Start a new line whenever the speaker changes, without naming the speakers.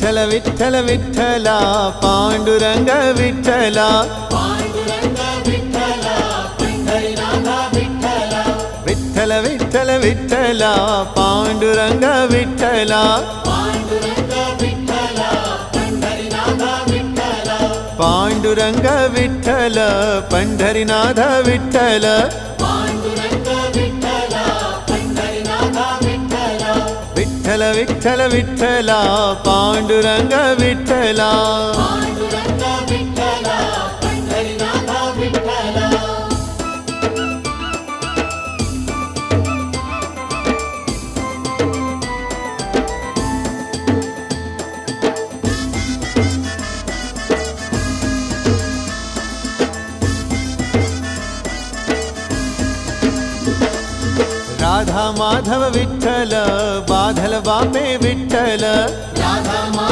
विठ्ठल विठ्ठल विठ्ठला पांडुरंग विठ्ठला विठ्ठल विठ्ठल विठ्ठला पांडुरंग विठ्ठला पांडुरंग विठ्ठल पंढरीनाथ विठ्ठल विठ्ठल विठ्ठल विठ्ठला पांडुरंग विठ्ठला राधा माधव विठ्ठल बाधल बापे विठ्ठल